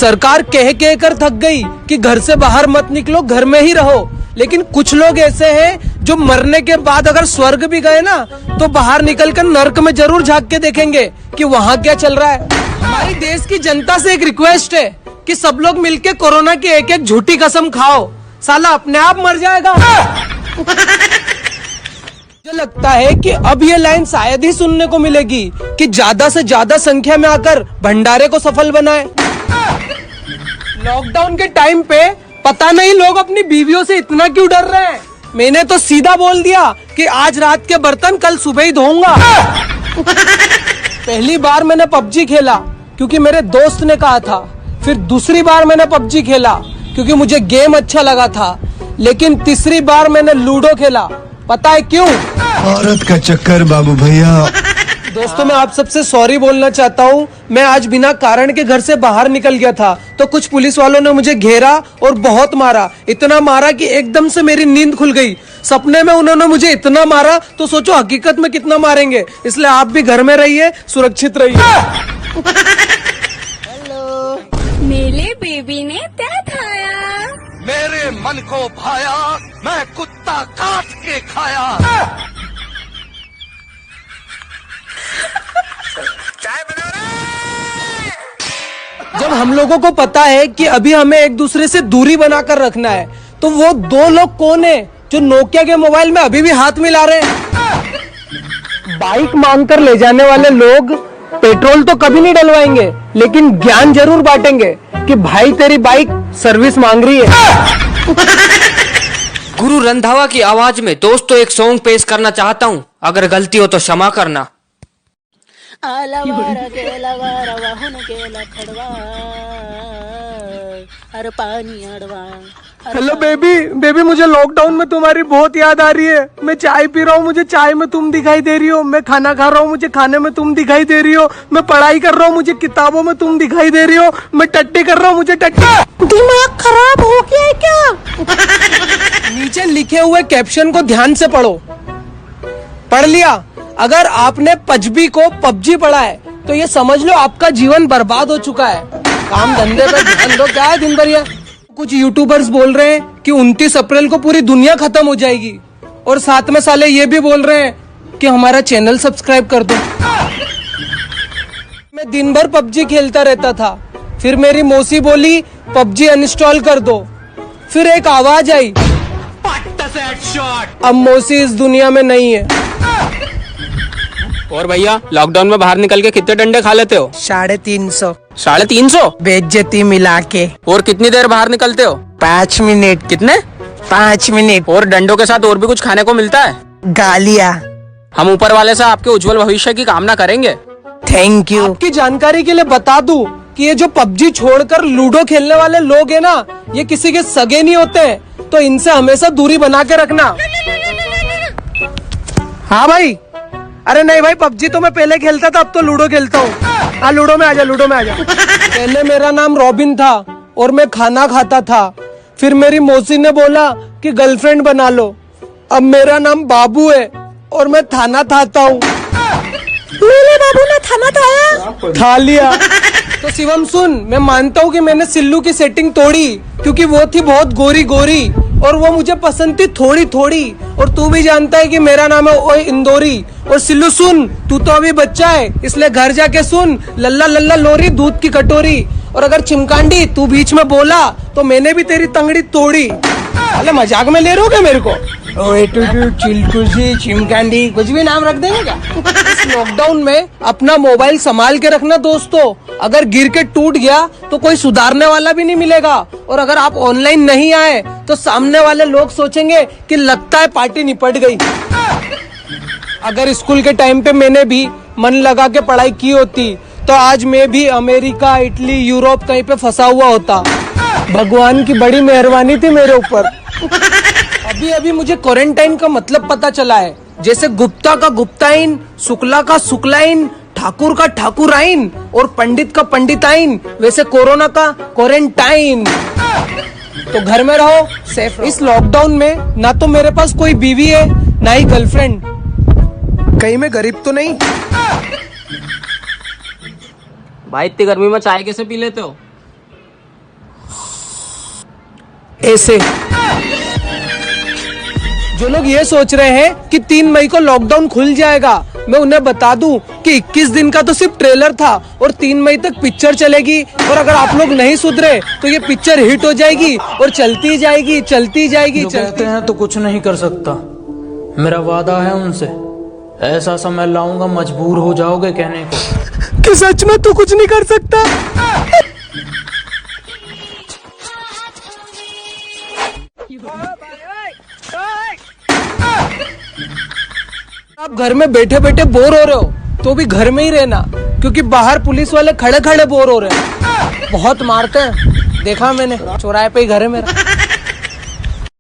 सरकार कह कर थक गई कि घर से बाहर मत निकलो, घर में ही रहो। लेकिन कुछ लोग ऐसे हैं जो मरने के बाद अगर स्वर्ग भी गए ना तो बाहर निकलकर नर्क में जरूर झांक के देखेंगे कि वहाँ क्या चल रहा है। हमारी देश की जनता से एक रिक्वेस्ट है कि सब लोग मिलके कोरोना की एक एक झूठी कसम खाओ, साला अपने आप मर जाएगा। मुझे लगता है कि अब ये लाइन शायद ही सुनने को मिलेगी कि ज्यादा से ज्यादा संख्या में आकर भंडारे को सफल बनाए। लॉकडाउन के टाइम पे पता नहीं लोग अपनी बीवियों से इतना क्यों डर रहे हैं। मैंने तो सीधा बोल दिया कि आज रात के बर्तन कल सुबह ही धोऊंगा। पहली बार मैंने पबजी खेला क्योंकि मेरे दोस्त ने कहा था, फिर दूसरी बार मैंने पबजी खेला क्योंकि मुझे गेम अच्छा लगा था, लेकिन तीसरी बार मैंने लूडो खेला। पता है क्यों? औरत का चक्कर बाबू भैया। दोस्तों, मैं आप सबसे सॉरी बोलना चाहता हूँ। मैं आज बिना कारण के घर से बाहर निकल गया था तो कुछ पुलिस वालों ने मुझे घेरा और बहुत मारा, इतना मारा कि एकदम से मेरी नींद खुल गई। सपने में उन्होंने मुझे इतना मारा तो सोचो हकीकत में कितना मारेंगे। इसलिए आप भी घर में रहिए, सुरक्षित रहिए। मेरे बेबी ने क्या खाया? मेरे मन को भाया, मैं कुत्ता काट के खाया। चाय बना रहे। जब हम लोगों को पता है कि अभी हमें एक दूसरे से दूरी बनाकर रखना है तो वो दो लोग कौन है जो नोकिया के मोबाइल में अभी भी हाथ मिला रहे हैं? बाइक मांगकर ले जाने वाले लोग पेट्रोल तो कभी नहीं डलवाएंगे, लेकिन ज्ञान जरूर बांटेंगे कि भाई तेरी बाइक सर्विस मांग रही है। गुरु रंधावा की आवाज में दोस्तों एक सॉन्ग पेश करना चाहता हूँ, अगर गलती हो तो क्षमा करना। हेलो बेबी, मुझे लॉकडाउन में तुम्हारी बहुत याद आ रही है। मैं चाय पी रहा हूँ, मुझे चाय में तुम दिखाई दे रही हो। मैं खाना खा रहा हूँ, मुझे खाने में तुम दिखाई दे रही हो। मैं पढ़ाई कर रहा हूँ, मुझे किताबों में तुम दिखाई दे रही हो। मैं टट्टी कर रहा हूँ, मुझे टट्टी। दिमाग खराब हो गया है क्या? नीचे लिखे हुए कैप्शन को ध्यान से पढ़ो। पढ़ लिया? अगर आपने पजबी को पबजी पढ़ा है तो ये समझ लो आपका जीवन बर्बाद हो चुका है। काम धंधे पे ध्यान दो। क्या है दिन भर ये? कुछ यूट्यूबर्स बोल रहे हैं कि 29 अप्रैल को पूरी दुनिया खत्म हो जाएगी, और साथ में साले ये भी बोल रहे हैं कि हमारा चैनल सब्सक्राइब कर दो। मैं दिन भर पबजी खेलता रहता था, फिर मेरी मौसी बोली पबजी अनइंस्टॉल कर दो। फिर एक आवाज आई, अब मौसी इस दुनिया में नहीं है। और भैया, लॉकडाउन में बाहर निकल के कितने डंडे खा लेते हो? 350। 350? बेइज्जती मिला के। और कितनी देर बाहर निकलते हो? 5 मिनट। कितने? 5 मिनट। और डंडों के साथ और भी कुछ खाने को मिलता है? गालियाँ। हम ऊपर वाले से आपके उज्जवल भविष्य की कामना करेंगे। Thank you. आपकी जानकारी के लिए बता दूं कि ये जो पबजी छोड़कर लूडो खेलने वाले लोग हैं ना, ये किसी के सगे नहीं होते हैं, तो इनसे हमेशा दूरी बना के रखना। हाँ भाई। अरे नहीं भाई, पबजी तो मैं पहले खेलता था, अब तो लूडो खेलता हूँ। हाँ, लूडो में आजा, लूडो में आजा। पहले मेरा नाम रॉबिन था और मैं खाना खाता था। फिर मेरी मौसी ने बोला कि गर्लफ्रेंड बना लो। अब मेरा नाम बाबू है और मैं थाना थाता हूँ। मेरे बाबू ने थाना थाया? था लिया। तो शिवम सुन, मैं मानता हूँ कि मैंने सिल्लू की सेटिंग तोड़ी क्योंकि वो थी बहुत गोरी गोरी और वो मुझे पसंद थी थोड़ी थोड़ी। और तू भी जानता है कि मेरा नाम है ओए इंदौरी। और सिल्लू सुन, तू तो अभी बच्चा है, इसलिए घर जाके सुन, लल्ला लल्ला लोरी दूध की कटोरी। और अगर चिमकांडी तू बीच में बोला तो मैंने भी तेरी तंगड़ी तोड़ी। अरे मजाक में ले रहे हो मेरे को? ओए टूटू, चिलकुशी, चिमकांडी, कुछ भी नाम रख देंगे क्या? इस लॉकडाउन में अपना मोबाइल संभाल के रखना दोस्तों। अगर गिर के टूट गया तो कोई सुधारने वाला भी नहीं मिलेगा। और अगर आप ऑनलाइन नहीं आए तो सामने वाले लोग सोचेंगे कि लगता है पार्टी निपट गई। अगर स्कूल के टाइम पे मैंने भी मन लगा के पढ़ाई की होती तो आज मैं भी अमेरिका, इटली, यूरोप कहीं पे फंसा हुआ होता। भगवान की बड़ी मेहरबानी थी मेरे ऊपर। अभी अभी मुझे क्वारंटाइन का मतलब पता चला है। जैसे गुप्ता का गुप्ताइन, शुक्ला का शुक्लाइन, ठाकुर का ठाकुराइन और पंडित का पंडिताइन, वैसे कोरोना का क्वारंटाइन। तो घर में रहो, सेफ रहो। इस लॉकडाउन में ना तो मेरे पास कोई बीवी है ना ही गर्लफ्रेंड। कहीं मैं गरीब तो नहीं? भाई, इतनी गर्मी में चाय कैसे पी लेते हो? ऐसे। जो लोग ये सोच रहे हैं कि 3 मई को लॉकडाउन खुल जाएगा, मैं उन्हें बता दूं कि 21 दिन का तो सिर्फ ट्रेलर था और 3 मई तक पिक्चर चलेगी। और अगर आप लोग नहीं सुधरे तो ये पिक्चर हिट हो जाएगी और चलती जाएगी, चलती जाएगी। जो कहते हैं तो कुछ नहीं कर सकता। मेरा वादा है उनसे, ऐसा समय लाऊंगा मजबूर हो जाओगे कहने को कि सच में तू कुछ नहीं कर सकता। आप घर में बैठे बैठे बोर हो रहे हो तो भी घर में ही रहना, क्योंकि बाहर पुलिस वाले खड़े खड़े बोर हो रहे हैं। बहुत मारते हैं, देखा मैंने, चौराहे पे ही घर है मेरा।